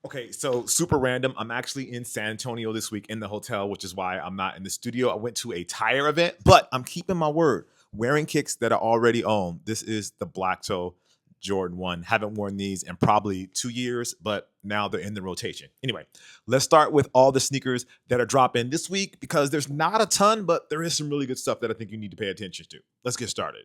Okay, so super random. I'm actually in San Antonio this week in the hotel, which is why I'm not in the studio. I went to a tire event, but I'm keeping my word. Wearing kicks that are already owned. This is the Black Toe Jordan 1. Haven't worn these in probably 2 years, but now they're in the rotation. Anyway, let's start with all the sneakers that are dropping this week because there's not a ton, but there is some really good stuff that I think you need to pay attention to. Let's get started.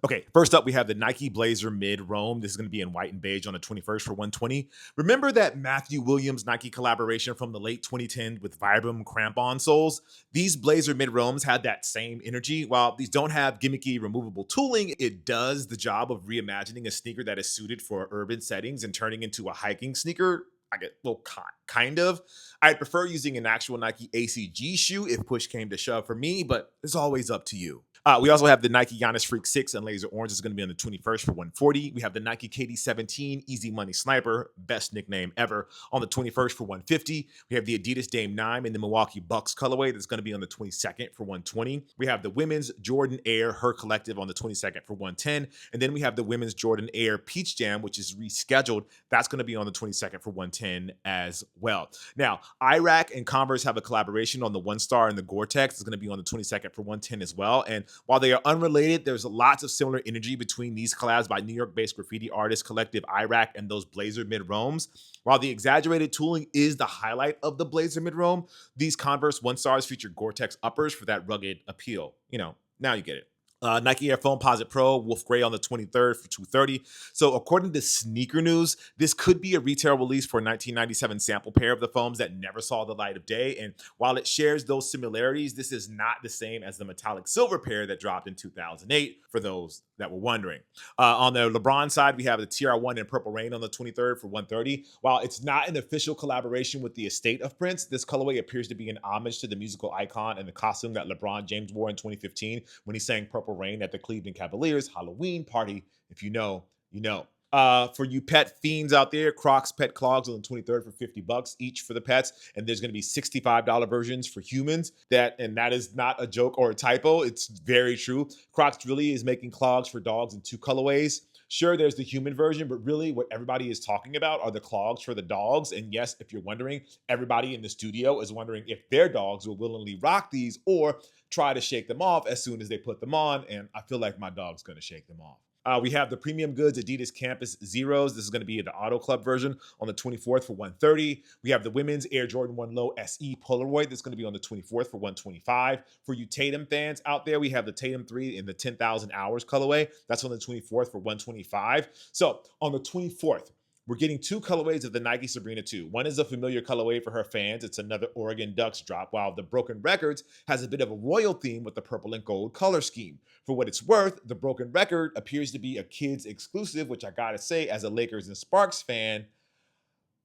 Okay, first up, we have the Nike Blazer Mid Roam. This is going to be in white and beige on the 21st for 120. Remember that Matthew Williams Nike collaboration from the late 2010s with Vibram crampon soles? These Blazer Mid Roams had that same energy. While these don't have gimmicky removable tooling, it does the job of reimagining a sneaker that is suited for urban settings and turning into a hiking sneaker. I get well, kind of. I'd prefer using an actual Nike ACG shoe if push came to shove for me, but it's always up to you. We also have the Nike Giannis Freak 6 and Laser Orange is going to be on the 21st for 140. We have the Nike KD17 Easy Money Sniper, best nickname ever, on the 21st for 150. We have the Adidas Dame 9 in the Milwaukee Bucks colorway that's going to be on the 22nd for 120. We have the women's Jordan Air Her Collective on the 22nd for 110. And then we have the women's Jordan Air Peach Jam, which is rescheduled. That's going to be on the 22nd for 110 as well. Now, Iraq and Converse have a collaboration on the One Star and the Gore-Tex. It's going to be on the 22nd for 110 as well. And while they are unrelated, there's lots of similar energy between these collabs by New York-based graffiti artist collective Iraq and those Blazer Mid-Roams. While the exaggerated tooling is the highlight of the Blazer Mid-Roam, these Converse One Stars feature Gore-Tex uppers for that rugged appeal. Now you get it. Nike Air Foamposite Pro, Wolf Gray on the 23rd for 230. So according to Sneaker News, this could be a retail release for a 1997 sample pair of the foams that never saw the light of day. And while it shares those similarities, this is not the same as the metallic silver pair that dropped in 2008, for those that were wondering. On the LeBron side, we have the TR1 in Purple Rain on the 23rd for 130. While it's not an official collaboration with the estate of Prince, this colorway appears to be an homage to the musical icon and the costume that LeBron James wore in 2015 when he sang Purple Rain at the Cleveland Cavaliers Halloween party. If you know, you know. For you pet fiends out there, Crocs pet clogs on the 23rd for $50 each for the pets, and there's going to be $65 versions for humans. That is not a joke or a typo. It's very true. Crocs really is making clogs for dogs in two colorways. Sure, there's the human version, but really what everybody is talking about are the clogs for the dogs. And yes, if you're wondering, everybody in the studio is wondering if their dogs will willingly rock these or try to shake them off as soon as they put them on. And I feel like my dog's going to shake them off. We have the premium goods Adidas Campus Zeros. This is going to be the Auto Club version on the 24th for 130. We have the women's Air Jordan 1 Low SE Polaroid. That's going to be on the 24th for 125. For you Tatum fans out there, we have the Tatum 3 in the 10,000 hours colorway. That's on the 24th for 125. So on the 24th, we're getting two colorways of the Nike Sabrina 2. One is a familiar colorway for her fans. It's another Oregon Ducks drop, while the Broken Records has a bit of a royal theme with the purple and gold color scheme. For what it's worth, the Broken Record appears to be a kids exclusive, which I gotta say, as a Lakers and Sparks fan,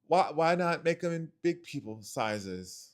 why not make them in big people sizes?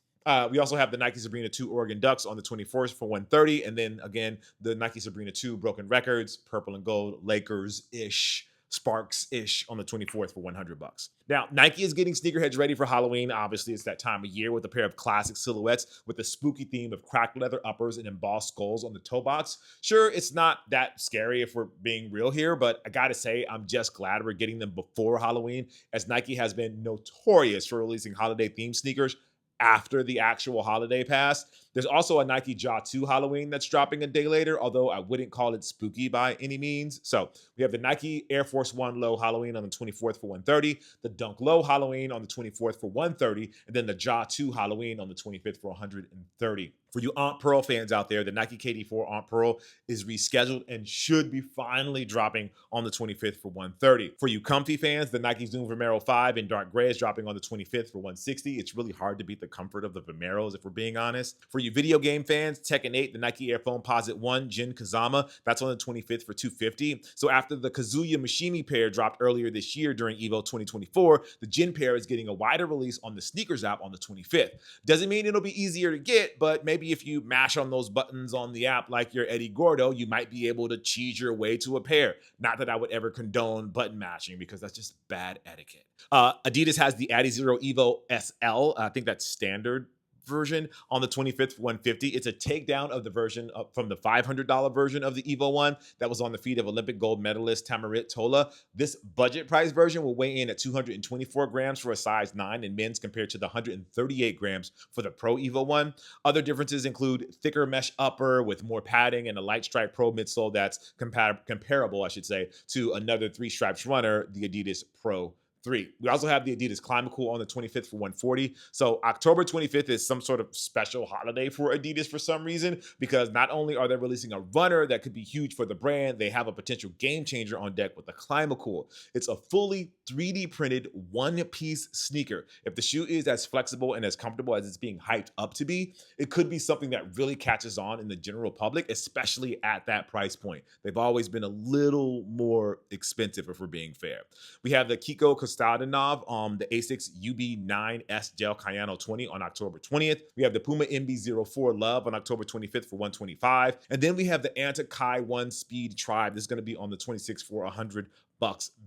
We also have the Nike Sabrina 2 Oregon Ducks on the 21st for 130. And then again, the Nike Sabrina 2 Broken Records, purple and gold, Lakers-ish. Sparks-ish on the 24th for $100. Now, Nike is getting sneakerheads ready for Halloween. Obviously, it's that time of year with a pair of classic silhouettes with the spooky theme of cracked leather uppers and embossed skulls on the toe box. Sure, it's not that scary if we're being real here, but I gotta say, I'm just glad we're getting them before Halloween, as Nike has been notorious for releasing holiday-themed sneakers after the actual holiday pass. There's also a Nike Jaw 2 Halloween that's dropping a day later, although I wouldn't call it spooky by any means. So we have the Nike Air Force 1 Low Halloween on the 24th for 130, the Dunk Low Halloween on the 24th for 130, and then the Jaw 2 Halloween on the 25th for 130. For you Aunt Pearl fans out there, the Nike KD4 Aunt Pearl is rescheduled and should be finally dropping on the 25th for 130. For you comfy fans, the Nike Zoom Vomero 5 in dark gray is dropping on the 25th for 160. It's really hard to beat the comfort of the Vomeros if we're being honest. For you video game fans, Tekken 8, the Nike Air Foamposite 1 Jin Kazama, that's on the 25th for 250. So after the Kazuya Mishimi pair dropped earlier this year during EVO 2024, the Jin pair is getting a wider release on the Sneakers app on the 25th. Doesn't mean it'll be easier to get, but maybe if you mash on those buttons on the app like you're Eddie Gordo, you might be able to cheese your way to a pair. Not that I would ever condone button mashing because that's just bad etiquette. Adidas has the Adizero Evo SL. I think that's standard version on the 25th for 150. It's a takedown of the version from the $500 version of the Evo one that was on the feet of Olympic gold medalist Tamarit Tola. This budget price version will weigh in at 224 grams for a size 9 in men's compared to the 138 grams for the Pro Evo one. Other differences include thicker mesh upper with more padding and a light stripe Pro midsole that's comparable, I should say, to another 3 stripes runner, the Adidas Pro 3. We also have the Adidas Climacool on the 25th for 140. So October 25th is some sort of special holiday for Adidas for some reason, because not only are they releasing a runner that could be huge for the brand, they have a potential game changer on deck with the Climacool. It's a fully 3D printed one-piece sneaker. If the shoe is as flexible and as comfortable as it's being hyped up to be, it could be something that really catches on in the general public, especially at that price point. They've always been a little more expensive, if we're being fair. We have the Kiko Kostadinov, the Asics UB9S Gel Cayano 20 on October 20th. We have the Puma MB04 Love on October 25th for 125. And then we have the Anta Kai 1 Speed Tribe. This is going to be on the 26th for $100.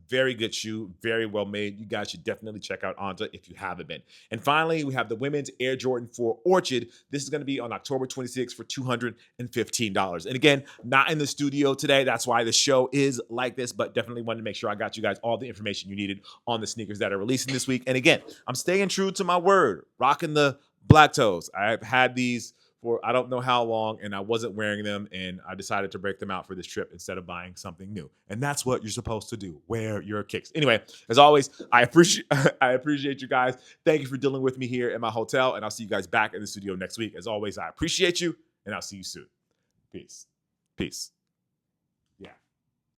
Very good shoe, very well made. You guys should definitely check out Anta if you haven't been. And finally, we have the women's Air Jordan 4 Orchid. This is going to be on October 26th for $215. And again, not in the studio today. That's why the show is like this, but definitely wanted to make sure I got you guys all the information you needed on the sneakers that are releasing this week. And again, I'm staying true to my word, rocking the black toes. I've had these for I don't know how long, and I wasn't wearing them, and I decided to break them out for this trip instead of buying something new. And that's what you're supposed to do. Wear your kicks. Anyway, as always, I appreciate you guys. Thank you for dealing with me here in my hotel, and I'll see you guys back in the studio next week. As always, I appreciate you, and I'll see you soon. Peace. Peace.